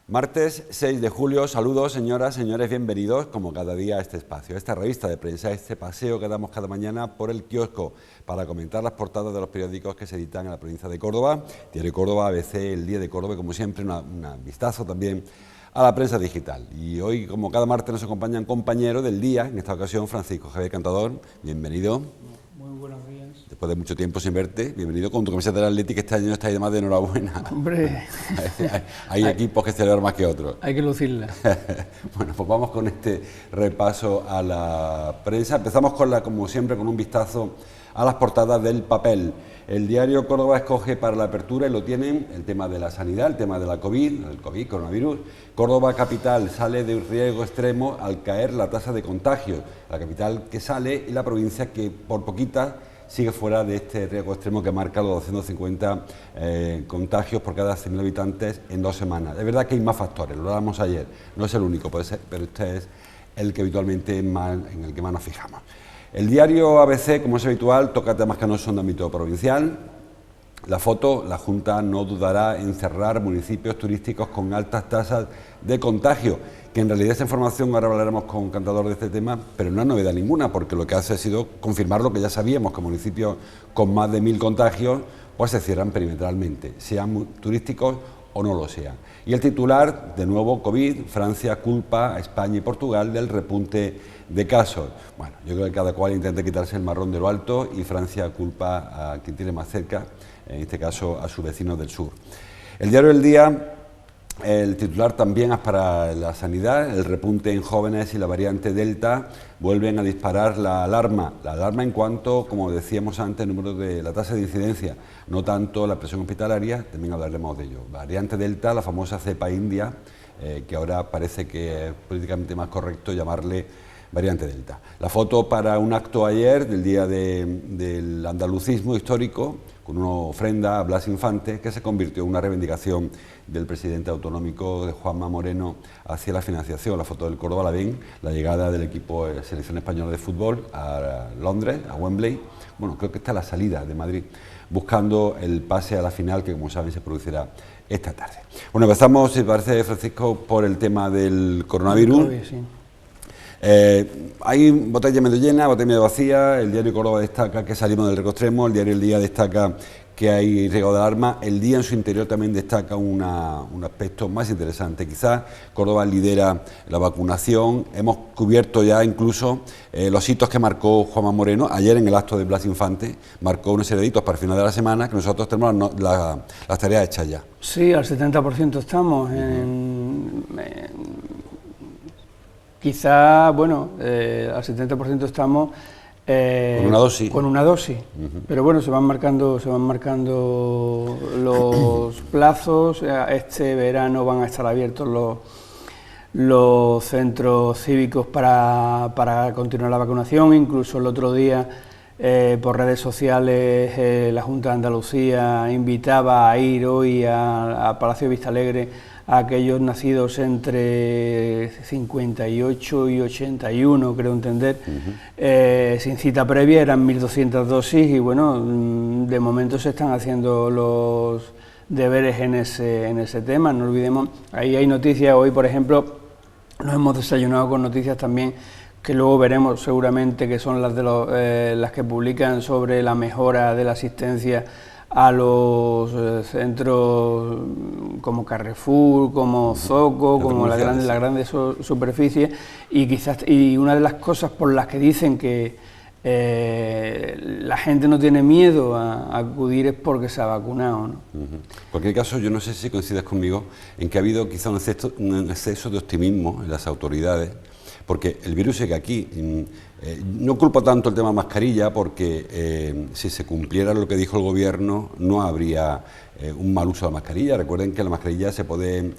Martes 6 de julio, saludos señoras, señores, bienvenidos como cada día a este espacio, a esta revista de prensa, a este paseo que damos cada mañana por el kiosco para comentar las portadas de los periódicos que se editan en la provincia de Córdoba, Diario Córdoba, ABC, El Día de Córdoba y como siempre un vistazo también a la prensa digital. Y hoy, como cada martes, nos acompaña un compañero del día, en esta ocasión Francisco Javier Cantador, bienvenido. Muy buenos días. Después de mucho tiempo sin verte, bienvenido con tu camiseta del Atlético, que este año está ahí de más de enhorabuena. Hombre, hay equipos que celebran más que otros. Hay que lucirla. Bueno, pues vamos con este repaso a la prensa. Empezamos como siempre, con un vistazo a las portadas del papel. El diario Córdoba escoge para la apertura, y lo tienen, el tema de la sanidad, el tema de la coronavirus. Córdoba capital sale de un riesgo extremo al caer la tasa de contagios. La capital que sale y la provincia que por poquita sigue fuera de este riesgo extremo que marca los 250 contagios por cada 100.000 habitantes en 2 semanas. Es verdad que hay más factores, lo hablábamos ayer, no es el único, puede ser, pero este es el que habitualmente en el que más nos fijamos. El diario ABC, como es habitual, toca temas que no son de ámbito provincial. La foto, la Junta no dudará en cerrar municipios turísticos con altas tasas de contagio, que en realidad esa información, ahora hablaremos con un Cantador de este tema, pero no es novedad ninguna, porque lo que hace ha sido confirmar lo que ya sabíamos, que municipios con más de 1.000 contagios pues se cierran perimetralmente, sean turísticos o no lo sean. Y el titular, de nuevo, COVID, Francia culpa a España y Portugal del repunte de casos. Bueno, yo creo que cada cual intenta quitarse el marrón de lo alto y Francia culpa a quien tiene más cerca, en este caso a sus vecinos del sur. El diario El Día, el titular también es para la sanidad, el repunte en jóvenes y la variante Delta vuelven a disparar la alarma en cuanto, como decíamos antes, el número de la tasa de incidencia, no tanto la presión hospitalaria, también hablaremos de ello. Variante Delta, la famosa cepa india, que ahora parece que es políticamente más correcto llamarle variante Delta. La foto para un acto ayer del Día del Andalucismo histórico, con una ofrenda a Blas Infante, que se convirtió en una reivindicación del presidente autonómico de Juanma Moreno hacia la financiación. La foto del Córdoba la ven, la llegada del equipo de selección española de fútbol a Londres, a Wembley. Bueno, creo que está la salida de Madrid, buscando el pase a la final, que como saben se producirá esta tarde. Bueno, empezamos, si parece, Francisco, por el tema del coronavirus. Sí. Hay botella medio llena, botella medio vacía. El diario Córdoba destaca que salimos del riesgo extremo, el diario El Día destaca que hay riesgo de alarma. El Día en su interior también destaca un aspecto más interesante. Quizás Córdoba lidera la vacunación. Hemos cubierto ya incluso los hitos que marcó Juanma Moreno ayer en el acto de Blas Infante. Marcó una serie de hitos para el final de la semana que nosotros tenemos las tareas hechas ya. Sí, al 70% estamos. Quizá, bueno, al 70% estamos con una dosis. Pero bueno, se van marcando los plazos. Este verano van a estar abiertos los centros cívicos para continuar la vacunación. Incluso el otro día, por redes sociales, la Junta de Andalucía invitaba a ir hoy a Palacio de Vistalegre a aquellos nacidos entre 58 y 81, creo entender, sin cita previa. Eran 1.200 dosis y bueno, de momento se están haciendo los deberes en ese tema. No olvidemos, ahí hay noticias. Hoy, por ejemplo, nos hemos desayunado con noticias también que luego veremos seguramente, que son las que publican sobre la mejora de la asistencia a los centros como Carrefour, como Zoco, como las grandes superficies, y una de las cosas por las que dicen que la gente no tiene miedo a acudir es porque se ha vacunado, ¿no? En cualquier caso, yo no sé si coincides conmigo en que ha habido quizá un exceso de optimismo en las autoridades, porque el virus sigue aquí. No culpo tanto el tema mascarilla porque si se cumpliera lo que dijo el gobierno no habría un mal uso de la mascarilla. Recuerden que la mascarilla se puede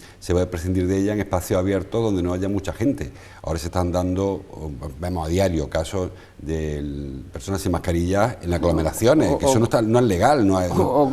prescindir de ella en espacios abiertos donde no haya mucha gente. Ahora se están dando, vemos a diario, casos de personas sin mascarilla en aglomeraciones, que eso no es legal. O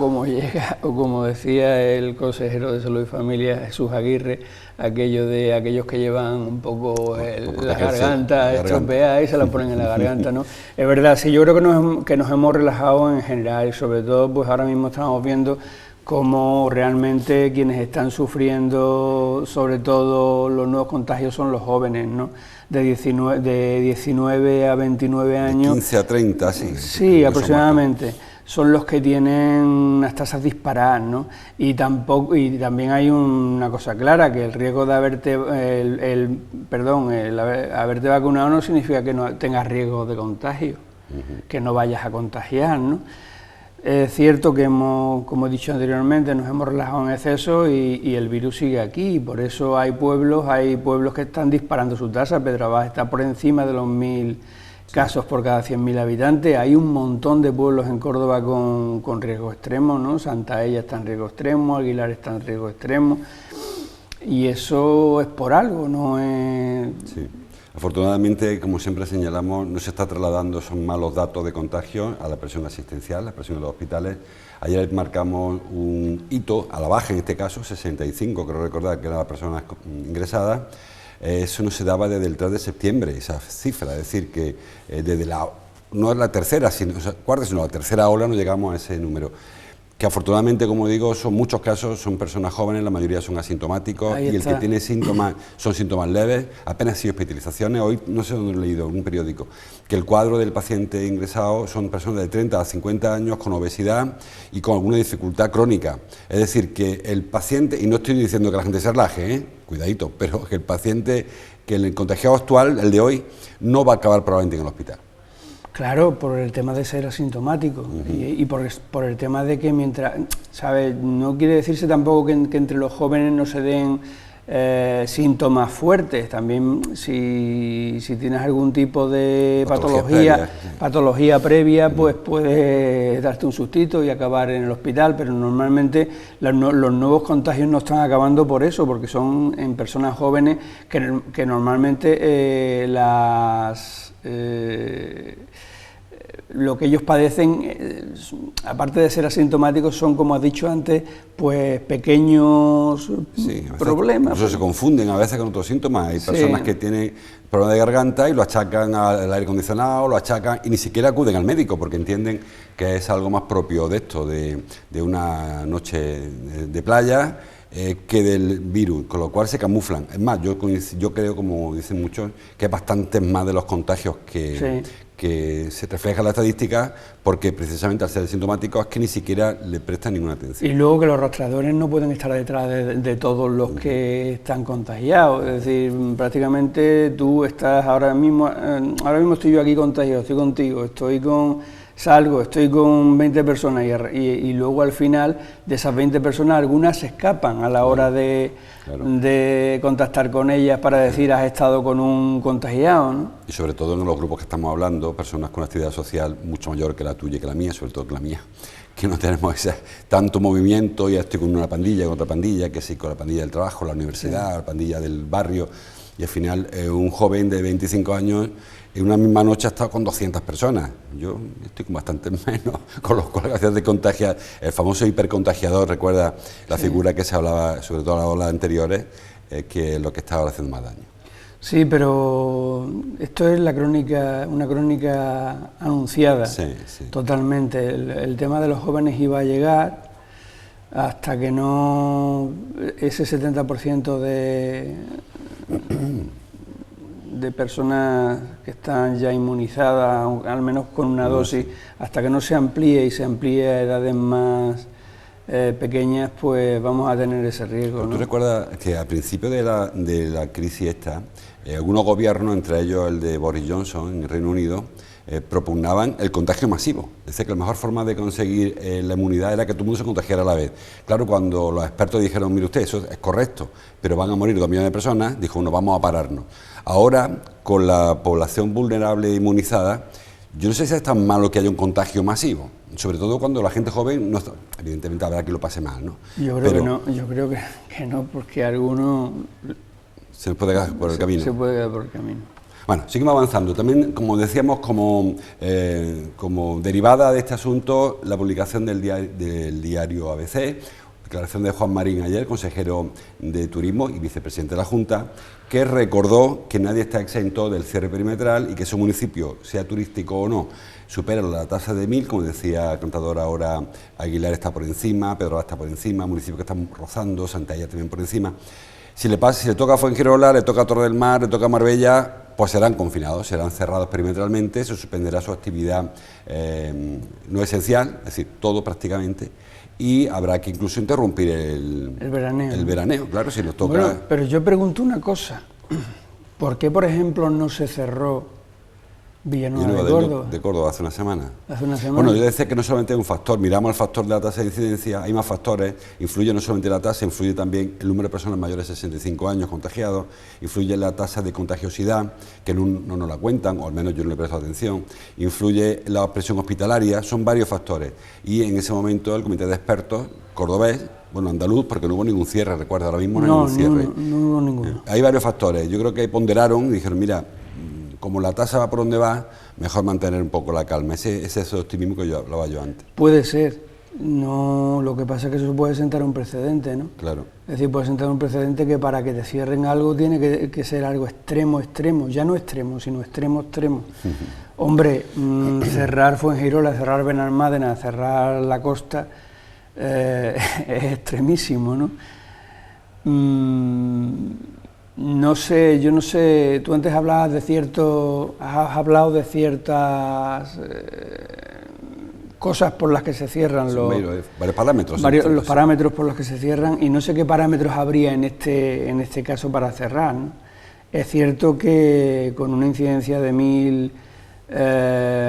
como decía el consejero de Salud y Familia, Jesús Aguirre, aquellos que llevan un poco la garganta estropeada y se la ponen en la garganta, ¿no? Es verdad, sí, yo creo que nos hemos relajado en general y sobre todo, pues ahora mismo estamos viendo cómo realmente quienes están sufriendo, sobre todo los nuevos contagios, son los jóvenes, ¿no? De 19 a 29 años. De 15 a 30, sí. Sí, aproximadamente. Son los que tienen unas tasas disparadas, ¿no? Y también hay una cosa clara, que el riesgo de haberte vacunado no significa que no tengas riesgo de contagio, que no vayas a contagiar, ¿no? Es cierto que como he dicho anteriormente, nos hemos relajado en exceso y el virus sigue aquí, y por eso hay pueblos que están disparando su tasa. Pedrabás está por encima de los 1000 casos por cada 100.000 habitantes. Hay un montón de pueblos en Córdoba con riesgo extremo, ¿no? Santa Ella está en riesgo extremo, Aguilar está en riesgo extremo, y eso es por algo, no es... Sí. Afortunadamente, como siempre señalamos, no se está trasladando esos malos datos de contagio a la presión asistencial, la presión de los hospitales. Ayer marcamos un hito, a la baja en este caso, 65, creo recordar que eran las personas ingresadas. Eso no se daba desde el 3 de septiembre, esa cifra, es decir, que no es la tercera, sino la tercera ola no llegamos a ese número. Que afortunadamente, como digo, son muchos casos, son personas jóvenes, la mayoría son asintomáticos, y el que tiene síntomas son síntomas leves, apenas sido hospitalizaciones. Hoy, no sé dónde he leído, en un periódico, que el cuadro del paciente ingresado son personas de 30 a 50 años con obesidad y con alguna dificultad crónica. Es decir, que el paciente, y no estoy diciendo que la gente se relaje, cuidadito, pero que el paciente, que el contagiado actual, el de hoy, no va a acabar probablemente en el hospital. Claro, por el tema de ser asintomático y por el tema de que mientras, ¿sabes? No quiere decirse tampoco que entre los jóvenes no se den síntomas fuertes. También si tienes algún tipo de patología previa, pues puedes darte un sustito y acabar en el hospital, pero normalmente los nuevos contagios no están acabando por eso, porque son en personas jóvenes que normalmente lo que ellos padecen, aparte de ser asintomáticos, son, como has dicho antes, pues pequeños problemas. Incluso se confunden a veces con otros síntomas. Hay personas que tienen problemas de garganta y lo achacan al aire acondicionado, lo achacan y ni siquiera acuden al médico porque entienden que es algo más propio de esto, de una noche de playa, que del virus, con lo cual se camuflan. Es más, yo creo, como dicen muchos, que es bastante más de los contagios que se refleja en la estadística, porque precisamente al ser sintomáticos es que ni siquiera le prestan ninguna atención. Y luego que los rastreadores no pueden estar detrás de todos los que están contagiados, es decir, prácticamente tú estás ahora mismo estoy yo aquí contagiado, estoy contigo, estoy con 20 personas y luego al final de esas 20 personas algunas se escapan a la hora de contactar con ellas para decir has estado con un contagiado, ¿no? Y sobre todo en los grupos que estamos hablando, personas con actividad social mucho mayor que la tuya y que la mía, sobre todo que la mía, que no tenemos tanto movimiento, ya estoy con una pandilla, con otra pandilla, que sí, con la pandilla del trabajo, la universidad, la pandilla del barrio, y al final un joven de 25 años en una misma noche ha estado con 200 personas. Yo estoy con bastante menos, con los cuales gracias de contagiar. El famoso hipercontagiador, recuerda la figura que se hablaba, sobre todo en las olas anteriores, que es lo que estaba haciendo más daño. Sí, pero esto es una crónica anunciada, totalmente. El tema de los jóvenes iba a llegar hasta que no ese 70% de personas que están ya inmunizadas, al menos con una dosis, hasta que no se amplíe y se amplíe a edades más pequeñas, pues vamos a tener ese riesgo, ¿no? ¿Tú recuerdas que al principio de la crisis esta, algunos gobiernos, entre ellos el de Boris Johnson en el Reino Unido, propugnaban el contagio masivo. Dice que la mejor forma de conseguir la inmunidad era que todo el mundo se contagiara a la vez. Claro, cuando los expertos dijeron, mire usted, eso es correcto, pero van a morir 2 millones de personas, dijo uno, vamos a pararnos. Ahora, con la población vulnerable e inmunizada, yo no sé si es tan malo que haya un contagio masivo, sobre todo cuando la gente joven, no, evidentemente habrá que lo pase mal, ¿no? Yo creo que no, porque alguno se puede quedar por el camino. Se puede quedar por el camino. Bueno, seguimos avanzando. También, como decíamos, como derivada de este asunto, la publicación del diario ABC, declaración de Juan Marín ayer, consejero de Turismo y vicepresidente de la Junta, que recordó que nadie está exento del cierre perimetral y que ese municipio, sea turístico o no, supera la tasa de 1000, como decía el contador ahora, Aguilar está por encima, Pedrola está por encima, municipios que están rozando, Santalla también por encima. Si le toca a Fuengirola, le toca a Torre del Mar, le toca a Marbella, pues serán confinados, serán cerrados perimetralmente, se suspenderá su actividad no esencial, es decir, todo prácticamente, y habrá que incluso interrumpir el veraneo. El veraneo, claro, si nos toca... Bueno, pero yo pregunto una cosa, ¿por qué, por ejemplo, no se cerró Villanueva de Córdoba hace una semana? Hace una semana. Bueno, yo decía que no solamente es un factor, miramos el factor de la tasa de incidencia, hay más factores, influye no solamente la tasa, influye también el número de personas mayores de 65 años contagiados, influye la tasa de contagiosidad, que no nos la cuentan, o al menos yo no le presto atención, influye la presión hospitalaria, son varios factores. Y en ese momento el comité de expertos cordobés, bueno, andaluz, porque no hubo ningún cierre, recuerda, ahora mismo no hay ningún cierre. No hubo ninguno. Hay varios factores, yo creo que ponderaron y dijeron, mira, como la tasa va por donde va, mejor mantener un poco la calma. Ese es el optimismo que yo hablaba antes. Puede ser. No, lo que pasa es que eso puede sentar un precedente, ¿no? Claro. Es decir, puede sentar un precedente que para que te cierren algo tiene que ser algo extremo, ya no extremo, sino extremo. Hombre, cerrar Fuengirola, cerrar Benalmádena, cerrar la costa, es extremísimo, ¿no? No sé, yo no sé, tú antes hablabas de has hablado de ciertas cosas por las que se cierran varios parámetros. Los parámetros por los que se cierran, y no sé qué parámetros habría en este caso para cerrar, ¿no? Es cierto que con una incidencia de 1000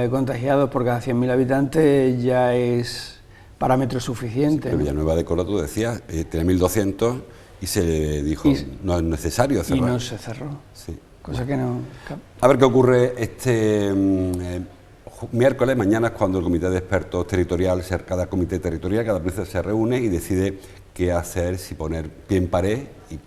contagiados por cada 100.000 habitantes ya es parámetro suficiente. Sí, pero Villanueva de Córdoba, tú decías, tiene 1200 y se le dijo no es necesario cerrar. Y no se cerró. Sí. Cosa que no... A ver qué ocurre este miércoles. Mañana es cuando el comité de expertos territorial, cada comité territorial, cada provincia se reúne y decide qué hacer, si poner pie en pared y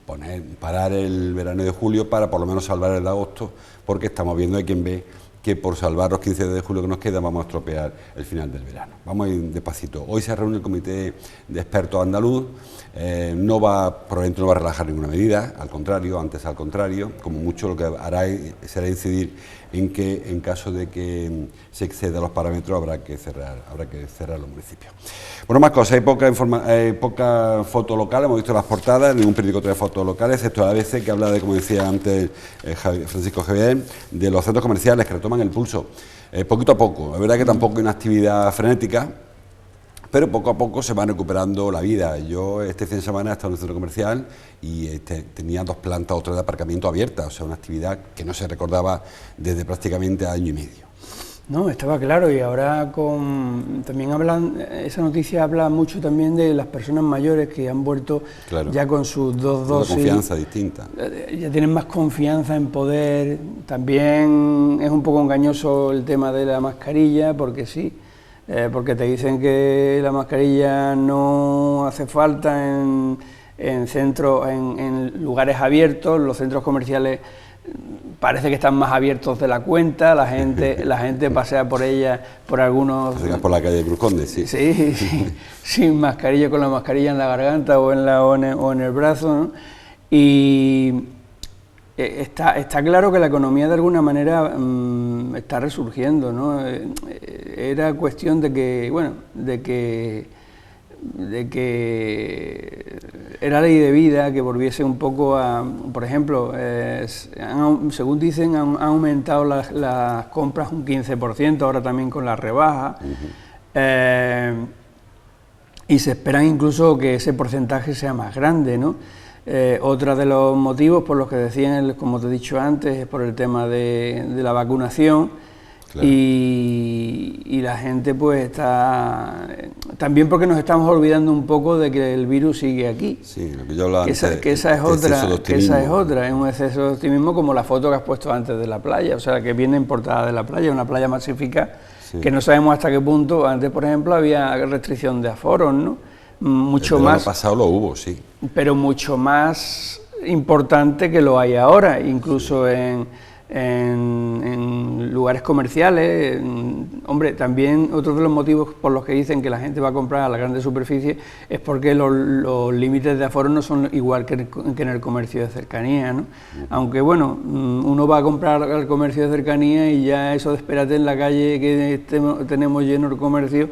parar el verano de julio para por lo menos salvar el de agosto, porque estamos viendo, hay quien ve que por salvar los 15 de julio que nos quedan vamos a estropear el final del verano. Vamos a ir despacito. Hoy se reúne el comité de expertos andaluz, probablemente no va a relajar ninguna medida, al contrario, como mucho lo que hará será incidir en que en caso de que se exceda los parámetros habrá que cerrar los municipios. Bueno, más cosas, hay poca foto local, hemos visto las portadas, ningún periódico trae fotos locales, excepto el ABC, que habla de, como decía antes Francisco Javier, de los centros comerciales que retoman el pulso, poquito a poco. Es verdad que tampoco hay una actividad frenética, pero poco a poco se va recuperando la vida. Yo este fin de semana he estado en un centro comercial y tenía 2 plantas o 3 de aparcamiento abiertas, o sea, una actividad que no se recordaba desde prácticamente año y medio. No, estaba claro, y ahora también esa noticia habla mucho también de las personas mayores que han vuelto ya con sus 2 dosis. Una confianza distinta. Ya tienen más confianza en poder. También es un poco engañoso el tema de la mascarilla, porque sí, porque te dicen que la mascarilla no hace falta en lugares abiertos. Los centros comerciales parece que están más abiertos de la cuenta, la gente pasea por ella, por algunos... Por la calle de Cruz Conde, sí. Sí, sin mascarilla, con la mascarilla en la garganta o en el brazo, ¿no? Y está claro que la economía de alguna manera está resurgiendo, ¿no? Era cuestión de que era ley de vida que volviese un poco a, por ejemplo, según dicen, han aumentado las compras un 15%, ahora también con la rebaja, y se esperan incluso que ese porcentaje sea más grande, ¿no? Otro de los motivos por los que decían, como te he dicho antes, es por el tema de la vacunación, Claro. Y la gente pues está... También porque nos estamos olvidando un poco de que el virus sigue aquí. Sí, lo que yo hablaba antes, que esa es otra, es un exceso de optimismo, como la foto que has puesto antes de la playa, o sea, que viene en portada de la playa, una playa masificada, sí, que no sabemos hasta qué punto. Antes, por ejemplo, había restricción de aforos, ¿no? Mucho más... El año pasado lo hubo, sí. Pero mucho más importante que lo hay ahora, incluso sí, en lugares comerciales. Hombre, también otro de los motivos por los que dicen que la gente va a comprar a las grandes superficies es porque los límites de aforo no son igual que en el comercio de cercanía, ¿no? Aunque bueno, uno va a comprar al comercio de cercanía y ya eso de espérate en la calle que tenemos lleno el comercio,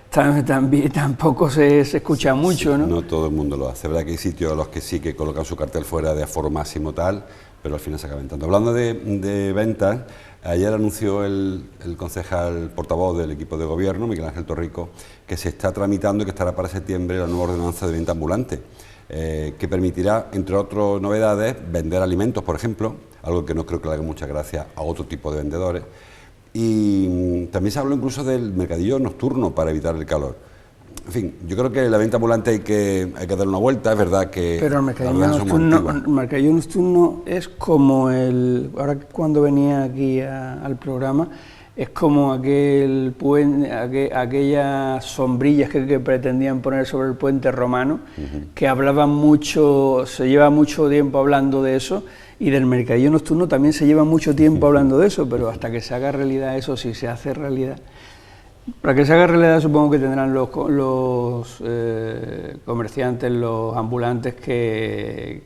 también tampoco se escucha mucho, ¿no? No todo el mundo lo hace, verdad que hay sitios a los que sí que colocan su cartel fuera de aforo máximo tal, pero al final se acaba vendiendo. Hablando de ventas, ayer anunció el concejal portavoz del equipo de gobierno, Miguel Ángel Torrico, que se está tramitando y que estará para septiembre la nueva ordenanza de venta ambulante, que permitirá, entre otras novedades, vender alimentos, por ejemplo, algo que no creo que le haga mucha gracia a otro tipo de vendedores. Y también se habló incluso del mercadillo nocturno para evitar el calor. En fin, yo creo que la venta ambulante hay que darle una vuelta, es verdad que... Pero el mercadillo nocturno es como ahora cuando venía aquí al programa, es como aquel puente, aquellas sombrillas que pretendían poner sobre el puente romano, que hablaban mucho, se lleva mucho tiempo hablando de eso. Y del mercadillo nocturno también se lleva mucho tiempo hablando de eso, pero hasta que se haga realidad eso, si se hace realidad. Para que se haga realidad supongo que tendrán los comerciantes, los ambulantes que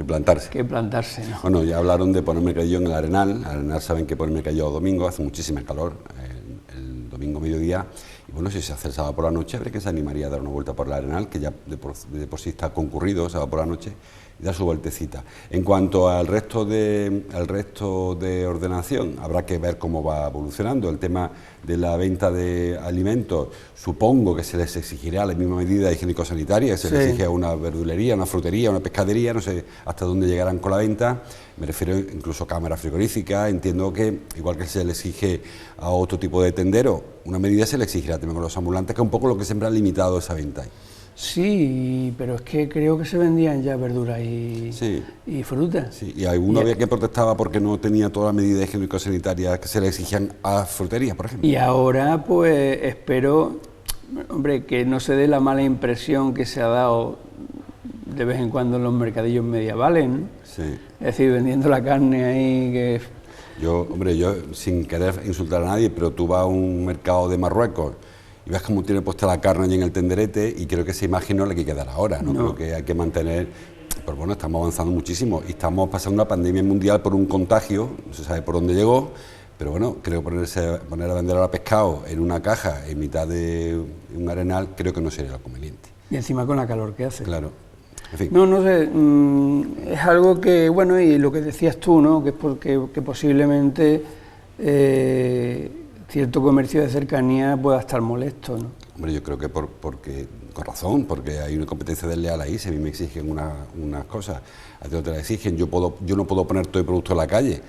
plantarse, ¿no? Bueno, ya hablaron de poner mercadillo en el Arenal. Arenal saben que poner mercadillo domingo hace muchísima calor, el domingo mediodía. Y bueno, si se hace el sábado por la noche, habría que se animaría a dar una vuelta por el Arenal, que ya de por sí está concurrido el sábado por la noche, y dar su vueltecita. En cuanto al resto de ordenación, habrá que ver cómo va evolucionando. El tema de la venta de alimentos, supongo que se les exigirá la misma medida higiénico-sanitaria, se les exige a una verdulería, una frutería, una pescadería, no sé hasta dónde llegarán con la venta. Me refiero incluso a cámaras frigoríficas. Entiendo que, igual que se le exige a otro tipo de tendero, una medida se le exigirá también con los ambulantes, que es un poco lo que siempre ha limitado esa venta. Sí, pero es que creo que se vendían ya verduras y frutas. Sí, y alguno había que protestaba porque no tenía todas las medidas higiénico-sanitarias que se le exigían a fruterías, por ejemplo. Y ahora, pues, espero, hombre, que no se dé la mala impresión que se ha dado de vez en cuando en los mercadillos medievales, ¿no? Sí. Es decir, vendiendo la carne ahí que... Yo, sin querer insultar a nadie, pero tú vas a un mercado de Marruecos y ves cómo tiene puesta la carne allí en el tenderete, y creo que esa imagen no es la que hay que dar ahora, ¿no? Creo que hay que mantener, pues bueno, estamos avanzando muchísimo y estamos pasando una pandemia mundial por un contagio, no se sabe por dónde llegó, pero bueno, creo poner a vender ahora pescado en una caja en mitad de un arenal, creo que no sería lo conveniente. Y encima con la calor que hace. Claro. En fin. No sé, es algo que, bueno, y lo que decías tú, ¿no? Que es porque que posiblemente cierto comercio de cercanía pueda estar molesto, ¿no? Hombre, yo creo que porque con razón, porque hay una competencia desleal ahí. Si a mí me exigen unas cosas, a ti no te las exigen. Yo no puedo poner todo el producto en la calle,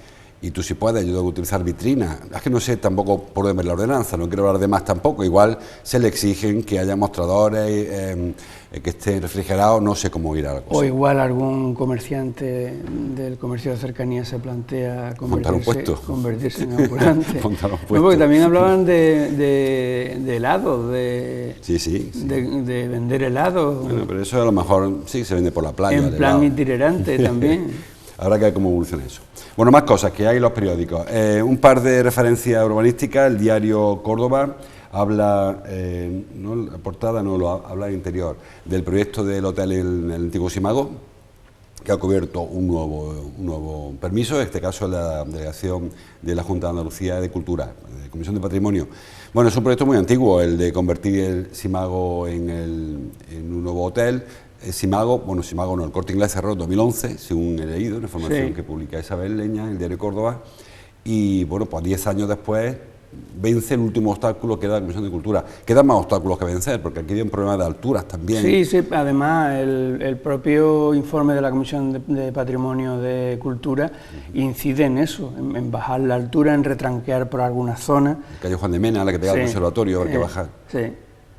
y tú si puedes, yo tengo que utilizar vitrinas. Es que no sé tampoco por dónde ver la ordenanza, no quiero hablar de más tampoco. Igual se le exigen que haya mostradores, que estén refrigerados, no sé cómo irá la cosa. O igual algún comerciante del comercio de cercanía se plantea convertirse en ambulante. No, porque también hablaban de helados, sí. de vender helados. Bueno, pero eso a lo mejor sí se vende por la playa. En plan itinerante también. Habrá que ver cómo evoluciona eso. Bueno, más cosas que hay en los periódicos. Un par de referencias urbanísticas. El diario Córdoba habla, no la portada, no, lo habla en interior, del proyecto del hotel en el antiguo Simago, que ha cubierto un nuevo permiso, en este caso la delegación de la Junta de Andalucía de Cultura, de Comisión de Patrimonio. Bueno, es un proyecto muy antiguo, el de convertir el Simago en un nuevo hotel. Simago no, el Corte Inglés cerró en 2011, según he leído, una información que publica Isabel Leña en el diario Córdoba, y bueno, pues 10 años después vence el último obstáculo que da la Comisión de Cultura. Quedan más obstáculos que vencer, porque aquí hay un problema de alturas también. Sí, sí, además el propio informe de la Comisión de Patrimonio de Cultura incide en eso, en bajar la altura, en retranquear por algunas zonas. Calle Juan de Mena, la que pega al conservatorio, habrá que bajar. Sí.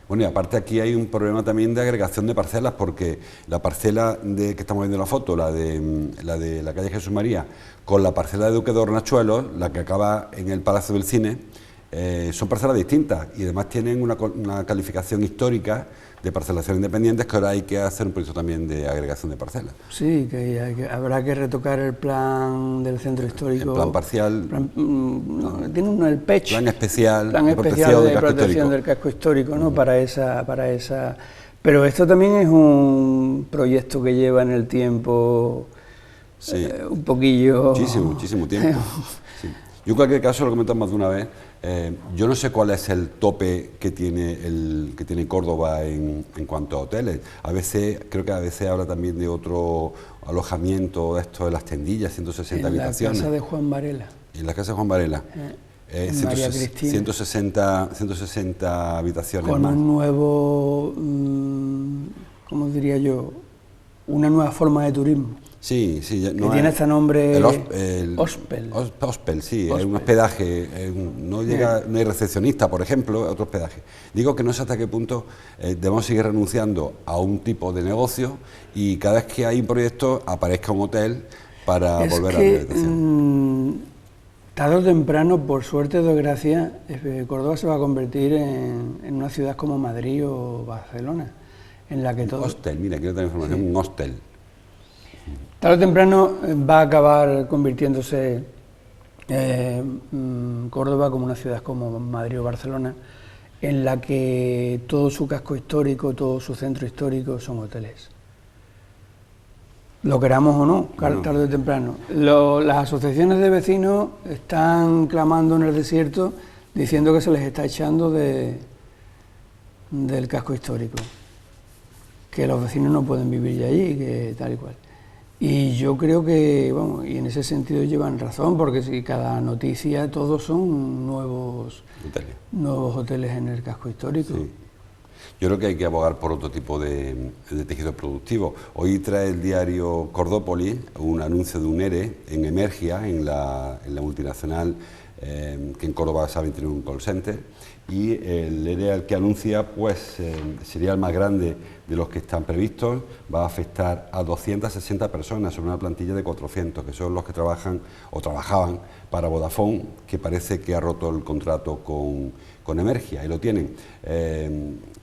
Bueno, y aparte aquí hay un problema también de agregación de parcelas, porque la parcela que estamos viendo en la foto, la de la calle Jesús María, con la parcela de Duque de Hornachuelos, la que acaba en el Palacio del Cine, son parcelas distintas y además tienen una calificación histórica de parcelación independientes, que ahora hay que hacer un proyecto también de agregación de parcelas. Sí, habrá que retocar el plan del centro histórico. El plan parcial. Tiene uno el PECH. Plan especial de protección del casco histórico, ¿no? Para esa. Pero esto también es un proyecto que lleva en el tiempo un poquillo. Muchísimo tiempo. Sí. Yo en cualquier caso, lo he comentado más de una vez, yo no sé cuál es el tope que tiene Córdoba en cuanto a hoteles. Creo que a veces habla también de otro alojamiento, esto de las tendillas, 160 habitaciones. En la casa de Juan Varela. En la casa de Juan Varela. María Cristina. 160 habitaciones con más. Un nuevo, ¿cómo diría yo? Una nueva forma de turismo. Sí, no que tiene este nombre. El Hospel. Hospel, sí, es un hospedaje. No hay recepcionista, por ejemplo, otro hospedaje. Digo que no sé hasta qué punto debemos seguir renunciando a un tipo de negocio y cada vez que hay un proyecto aparezca un hotel para volver a la habitación. Tarde o temprano, por suerte o desgracia, Córdoba se va a convertir en una ciudad como Madrid o Barcelona, en la que todo. Hostel, mira, quiero tener información, un hostel. Tarde o temprano va a acabar convirtiéndose Córdoba como una ciudad como Madrid o Barcelona, en la que todo su casco histórico, todo su centro histórico son hoteles. Lo queramos o no, tarde o temprano. Las asociaciones de vecinos están clamando en el desierto diciendo que se les está echando del casco histórico, que los vecinos no pueden vivir ya allí, que tal y cual. Y yo creo que, y en ese sentido llevan razón, porque si cada noticia todos son nuevos hoteles en el casco histórico. Sí. Yo creo que hay que abogar por otro tipo de tejido productivo. Hoy trae el diario Cordópolis un anuncio de un ERE en Emergia, en la multinacional que en Córdoba saben tiene un call center, y el ERE al que anuncia pues sería el más grande de los que están previstos. Va a afectar a 260 personas sobre una plantilla de 400, que son los que trabajan o trabajaban para Vodafone, que parece que ha roto el contrato con Emergia, y lo tienen.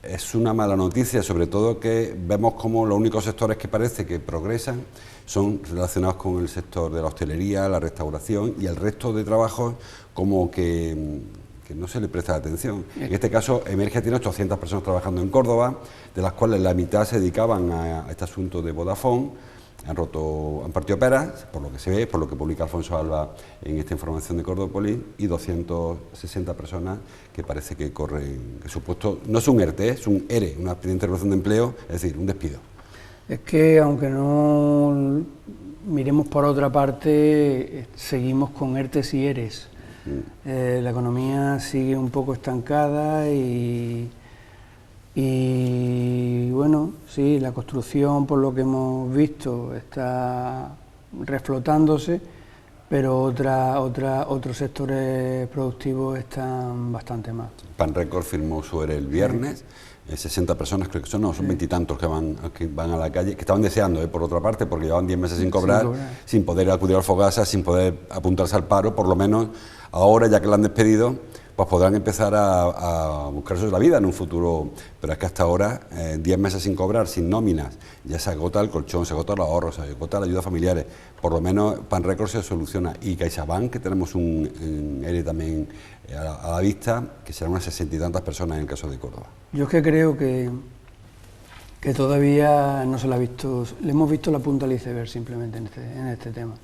Es una mala noticia, sobre todo que vemos como los únicos sectores que parece que progresan son relacionados con el sector de la hostelería, la restauración, y el resto de trabajos como que no se le presta atención. En este caso, Emergia tiene 800 personas trabajando en Córdoba, de las cuales la mitad se dedicaban a este asunto de Vodafone. Han partido peras, por lo que se ve, por lo que publica Alfonso Alba en esta información de Cordópolis, y 260 personas que parece que corren, que su puesto no es un ERTE, es un ERE, una expediente de regulación de empleo, es decir, un despido. Es que aunque no miremos por otra parte, seguimos con ERTES y ERES. La economía sigue un poco estancada y bueno, sí, la construcción, por lo que hemos visto, está reflotándose, pero otros sectores productivos están bastante mal. Panrecord firmó su ERE el viernes, 60 personas creo que son, no, son veintitantos que van a la calle, que estaban deseando, por otra parte, porque llevaban 10 meses sin cobrar, sin poder acudir al Fogasa, sin poder apuntarse al paro. Por lo menos ahora, ya que la han despedido, pues podrán empezar a buscarse la vida en un futuro, pero es que hasta ahora, 10 meses sin cobrar, sin nóminas, ya se agota el colchón, se agota los ahorros, se agota la ayuda familiares. Por lo menos Panrecord se soluciona, y CaixaBank, que tenemos un ERE también a la vista, que serán unas 60 y tantas personas en el caso de Córdoba. Yo es que creo que todavía no se la ha visto, le hemos visto la punta del iceberg simplemente en este tema.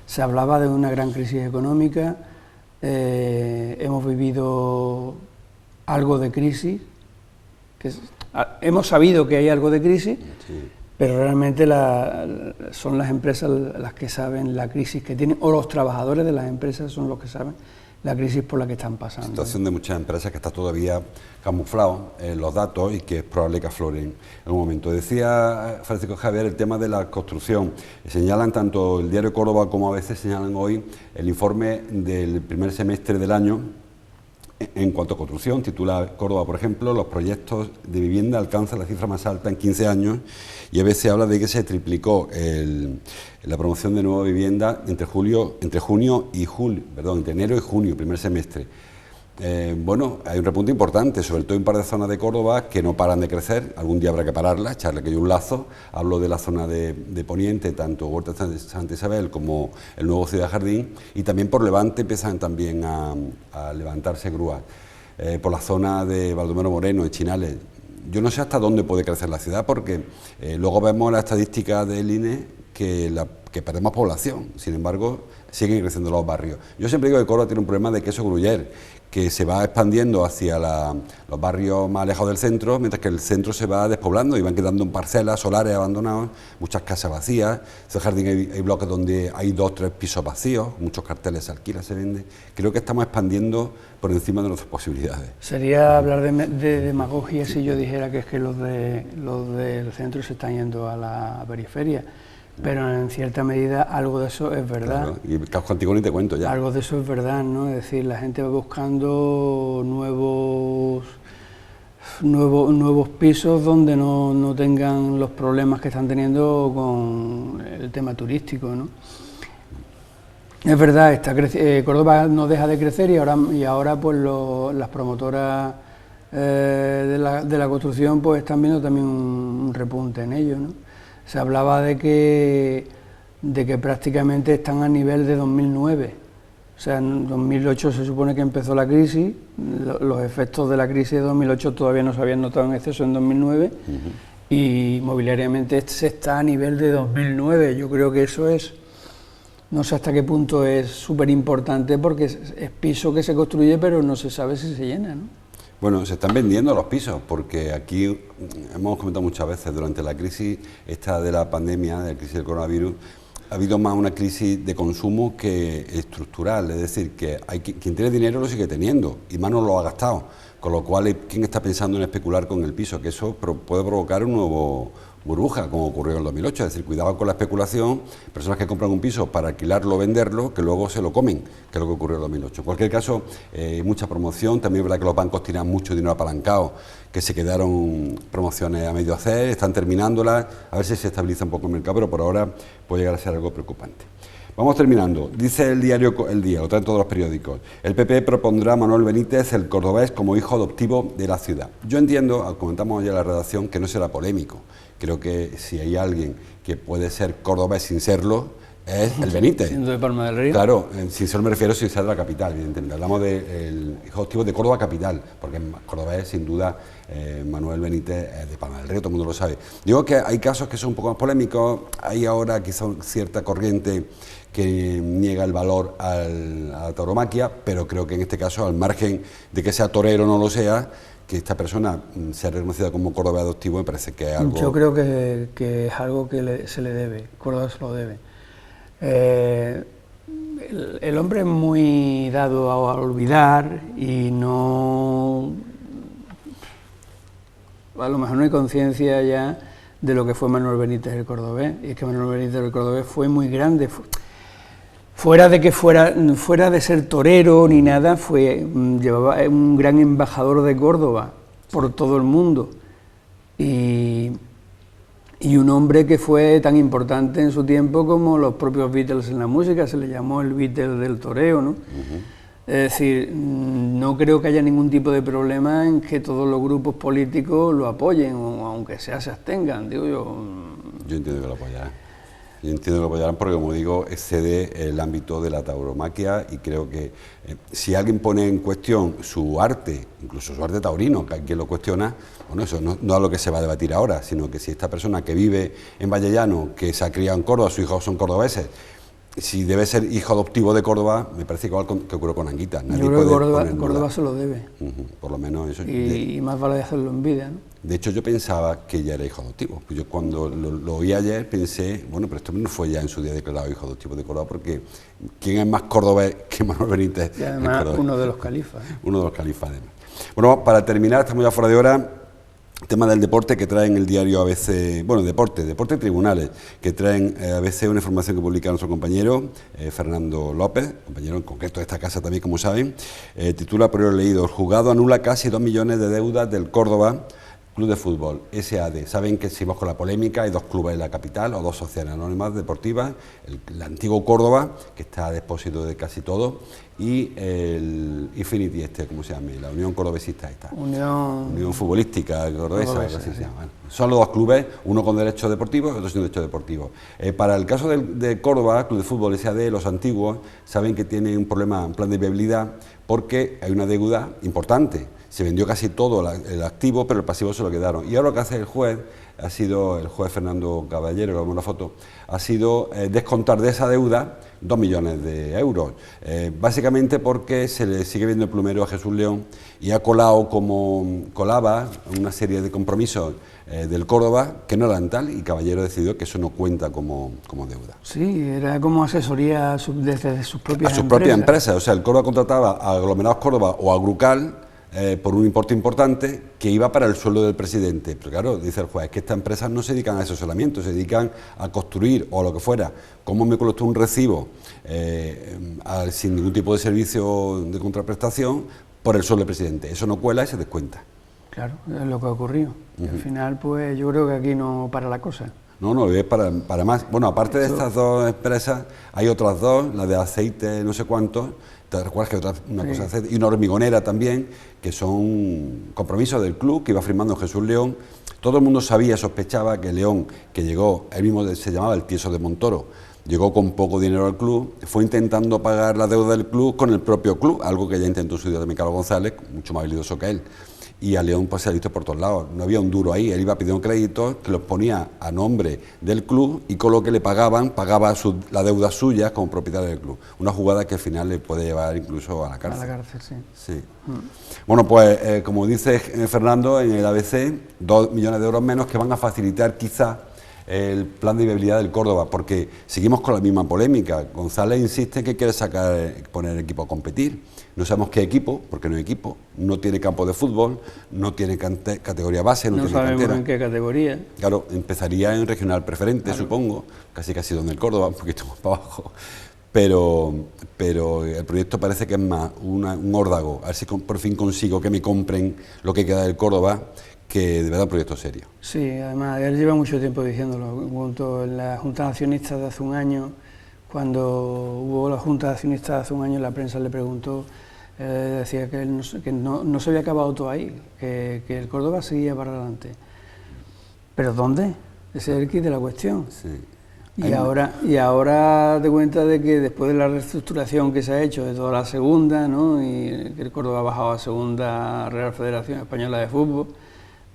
Se hablaba de una gran crisis económica, hemos vivido algo de crisis, hemos sabido que hay algo de crisis, sí, pero realmente son las empresas las que saben la crisis que tienen, o los trabajadores de las empresas son los que saben la crisis por la que están pasando. Situación de muchas empresas que está todavía camuflado en los datos y que es probable que afloren en un momento. Decía Francisco Javier el tema de la construcción. Señalan tanto el diario Córdoba como a veces señalan hoy el informe del primer semestre del año en cuanto a construcción. Titula Córdoba, por ejemplo, los proyectos de vivienda alcanzan la cifra más alta en 15 años y a veces habla de que se triplicó la promoción de nueva vivienda entre enero y junio, primer semestre. Bueno, hay un repunte importante, sobre todo en un par de zonas de Córdoba que no paran de crecer. Algún día habrá que pararlas, echarle aquello un lazo. Hablo de la zona de Poniente, tanto Huerta de Santa Isabel como el nuevo Ciudad Jardín, y también por Levante empiezan también a levantarse grúas. Por la zona de Baldomero Moreno, de Chinales. Yo no sé hasta dónde puede crecer la ciudad, porque luego vemos la estadística del INE que perdemos población, sin embargo siguen creciendo los barrios. Yo siempre digo que Córdoba tiene un problema de queso gruyer, que se va expandiendo hacia los barrios más alejados del centro, mientras que el centro se va despoblando y van quedando en parcelas, solares abandonados, muchas casas vacías. En ese jardín hay bloques donde hay 2 o 3 pisos vacíos, muchos carteles se alquilan, se venden. Creo que estamos expandiendo por encima de nuestras posibilidades. Sería hablar de demagogia si yo dijera que es que los del centro se están yendo a la periferia. Pero en cierta medida algo de eso es verdad. Claro, y el casco antiguo ni te cuento ya. Algo de eso es verdad, ¿no? Es decir, la gente va buscando nuevos pisos donde no tengan los problemas que están teniendo con el tema turístico, ¿no? Es verdad, Córdoba no deja de crecer y ahora pues las promotoras de la construcción pues están viendo también un repunte en ello, ¿no? Se hablaba de que prácticamente están a nivel de 2009, o sea, en 2008 se supone que empezó la crisis, los efectos de la crisis de 2008 todavía no se habían notado en exceso en 2009, y mobiliariamente se está a nivel de 2009, yo creo que eso es, no sé hasta qué punto es súper importante porque es piso que se construye pero no se sabe si se llena, ¿no? Bueno, se están vendiendo los pisos, porque aquí hemos comentado muchas veces, durante la crisis esta de la pandemia, de la crisis del coronavirus, ha habido más una crisis de consumo que estructural, es decir, que quien tiene dinero lo sigue teniendo y más no lo ha gastado, con lo cual, ¿quién está pensando en especular con el piso? Que eso puede provocar un nuevo burbuja, como ocurrió en el 2008, es decir, cuidado con la especulación, personas que compran un piso para alquilarlo o venderlo, que luego se lo comen, que es lo que ocurrió en el 2008. En cualquier caso, mucha promoción, también es verdad que los bancos tiran mucho dinero apalancado, que se quedaron promociones a medio hacer, están terminándolas, a ver si se estabiliza un poco el mercado, pero por ahora puede llegar a ser algo preocupante. Vamos terminando. Dice el diario El Día, lo traen todos los periódicos. El PP propondrá a Manuel Benítez el cordobés como hijo adoptivo de la ciudad. Yo entiendo, comentamos ya en la redacción, que no será polémico. Creo que si hay alguien que puede ser cordobés sin serlo, es el Benítez. Siendo de Palma del Río. Claro, sin ser me refiero sin ser de la capital, evidentemente. Hablamos del hijo adoptivo de Córdoba capital, porque cordobés, sin duda, Manuel Benítez es de Palma del Río, todo el mundo lo sabe. Digo que hay casos que son un poco más polémicos, hay ahora quizá cierta corriente que niega el valor a la tauromaquia, pero creo que en este caso, al margen de que sea torero o no lo sea, que esta persona sea reconocida como cordobés adoptivo, me parece que es algo... Yo creo que es algo que se le debe, Córdoba se lo debe. El hombre es muy dado a olvidar y no... A lo mejor no hay conciencia ya de lo que fue Manuel Benítez el cordobés, y es que Manuel Benítez el cordobés fue muy grande. Fuera de ser torero ni nada, llevaba un gran embajador de Córdoba por todo el mundo y un hombre que fue tan importante en su tiempo como los propios Beatles en la música, se le llamó el Beatle del toreo, ¿no? Es decir, no creo que haya ningún tipo de problema en que todos los grupos políticos lo apoyen, o aunque sea se abstengan, digo yo. Yo entiendo que lo apoyarán. Yo entiendo que lo apoyarán porque, como digo, excede el ámbito de la tauromaquia y creo que si alguien pone en cuestión su arte, incluso su arte taurino, que alguien lo cuestiona, bueno, eso no es lo que se va a debatir ahora, sino que si esta persona que vive en Vallellano, que se ha criado en Córdoba, sus hijos son cordobeses, si debe ser hijo adoptivo de Córdoba, me parece igual que ocurrió con Anguita. Yo creo que Córdoba se lo debe. Por lo menos eso. Y más vale hacerlo en vida, ¿no? De hecho, yo pensaba que ya era hijo adoptivo. Yo cuando lo oí ayer pensé, bueno, pero esto no fue ya en su día declarado hijo adoptivo de Córdoba, porque ¿quién es más cordobés que Manuel Benítez? Y además uno de los califas. Uno de los califas, además. Bueno, para terminar, estamos ya fuera de hora. Tema del deporte que traen el diario ABC, bueno, deporte y tribunales, que traen ABC una información que publica nuestro compañero Fernando López, compañero en concreto de esta casa también, como saben, titula, por lo leído, el juzgado anula casi 2 millones de deudas del Córdoba Club de Fútbol, SAD. Saben que seguimos con la polémica, hay 2 clubes en la capital, o 2 sociedades anónimas deportivas, el antiguo Córdoba, que está a depósito de casi todo, y el Infinity ¿cómo se llama? La Unión Cordobesista esta. Unión Futbolística Cordobesa, así se llama. Bueno, son los 2 clubes, uno con derecho deportivo y otro sin derecho deportivo. Para el caso de Córdoba, Club de Fútbol SAD, los antiguos, saben que tienen un problema, un plan de viabilidad, porque hay una deuda importante. Se vendió casi todo el activo, pero el pasivo se lo quedaron. Y ahora lo que hace el juez Fernando Caballero, que vemos la foto, ha sido descontar de esa deuda 2 millones de euros. Básicamente porque se le sigue viendo el plumero a Jesús León y ha colaba una serie de compromisos del Córdoba que no eran tal, y Caballero decidió que eso no cuenta como deuda. Sí, era como asesoría desde sus propias empresas. A sus propias empresas. O sea, el Córdoba contrataba a Aglomerados Córdoba o a Grucal por un importe importante que iba para el sueldo del presidente. Pero claro, dice el juez, es que estas empresas no se dedican a asesoramiento, se dedican a construir o a lo que fuera. ¿Cómo me costó un recibo sin ningún tipo de servicio de contraprestación por el sueldo del presidente? Eso no cuela y se descuenta. Claro, es lo que ha ocurrido. Y al final, pues yo creo que aquí no para la cosa. No, es para más. Bueno, aparte de estas 2 empresas, hay otras 2, la de aceite, no sé cuántos. ¿Te recuerdas que otra una cosa de aceite? Y una hormigonera también, que son compromisos del club que iba firmando Jesús León. Todo el mundo sabía, sospechaba que León, que llegó, él mismo se llamaba el Tieso de Montoro, llegó con poco dinero al club, fue intentando pagar la deuda del club con el propio club, algo que ya intentó en su día también Carlos González, mucho más habilidoso que él. Y a León pues se ha visto por todos lados, no había un duro ahí, él iba pidiendo créditos que los ponía a nombre del club y con lo que le pagaban, pagaba la deuda suya como propietario del club. Una jugada que al final le puede llevar incluso a la cárcel. A la cárcel, sí. Sí. Bueno, pues como dice Fernando, en el ABC, 2 millones de euros menos que van a facilitar quizá el plan de viabilidad del Córdoba, porque seguimos con la misma polémica. González insiste en que quiere poner el equipo a competir. No sabemos qué equipo, porque no hay equipo, no tiene campo de fútbol, no tiene categoría base, no tiene sabemos cantera. En qué categoría. Claro, empezaría en regional preferente, claro, supongo, casi donde el Córdoba, un poquito más para abajo. Pero el proyecto parece que es más un órdago, a ver si por fin consigo que me compren lo que queda del Córdoba, que de verdad un proyecto serio. Sí, además él lleva mucho tiempo diciéndolo. Junto en la Junta de Accionistas de hace un año, cuando hubo la Junta de Accionistas de hace un año, la prensa le preguntó, decía que no se había acabado todo ahí, que el Córdoba seguía para adelante. ¿Pero dónde? Ese es el quid de la cuestión. Sí. Y ahora te cuenta de que después de la reestructuración que se ha hecho de toda la segunda, ¿no?, y que el Córdoba ha bajado a segunda Real Federación Española de Fútbol,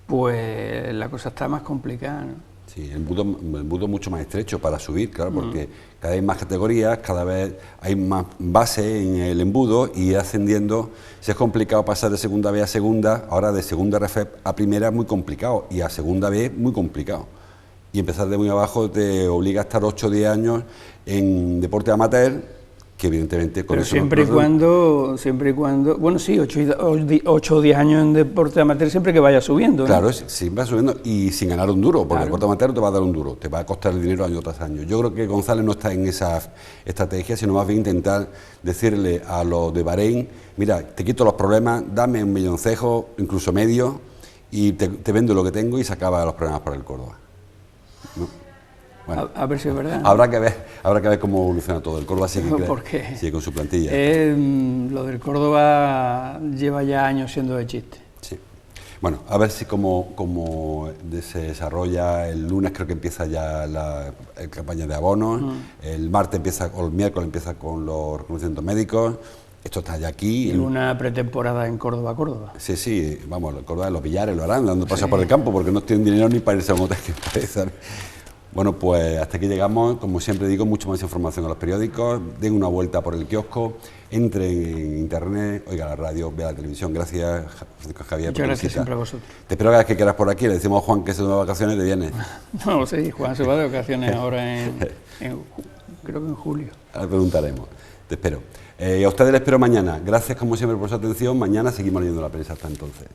pues la cosa está más complicada, ¿no? Sí, el embudo mucho más estrecho para subir, claro, porque cada vez hay más categorías, cada vez hay más base en el embudo y ascendiendo. Si es complicado pasar de segunda B a segunda, ahora de segunda RFEP a primera es muy complicado y a segunda B muy complicado. Y empezar de muy abajo te obliga a estar 8 o 10 años en deporte amateur, que evidentemente con pero eso siempre y cuando, bueno, sí, 8 o 10 años en deporte amateur siempre que vaya subiendo, ¿no? Claro, siempre va subiendo y sin ganar un duro, porque claro, el deporte amateur te va a dar un duro, te va a costar el dinero año tras año. Yo creo que González no está en esa estrategia, sino más bien intentar decirle a los de Bahrein, mira, te quito los problemas, dame un milloncejo, incluso medio, y te vendo lo que tengo y se acaba los problemas para el Córdoba, ¿no? Bueno, a ver si es verdad. Habrá que ver cómo evoluciona todo. El Córdoba sigue con su plantilla. Lo del Córdoba lleva ya años siendo de chiste. Sí. Bueno, a ver si como se desarrolla el lunes, creo que empieza ya la campaña de abonos. El martes empieza, o el miércoles empieza con los reconocimientos médicos. Esto está ya aquí. Y una pretemporada en Córdoba. Sí, vamos, el Córdoba, los Villares lo harán, dando paso por el campo, porque no tienen dinero ni para irse a un hotel. Bueno, pues hasta aquí llegamos. Como siempre digo, mucho más información en los periódicos. Den una vuelta por el kiosco, entren en internet, oiga la radio, vea la televisión. Gracias, Francisco Javier. Muchas gracias siempre a vosotros. Te espero que quieras por aquí. Le decimos a Juan que se va de vacaciones, te vienes. No, sí, Juan se va de vacaciones ahora creo que en julio. Ahora preguntaremos. Te espero. A ustedes les espero mañana. Gracias como siempre por su atención. Mañana seguimos leyendo la prensa. Hasta entonces.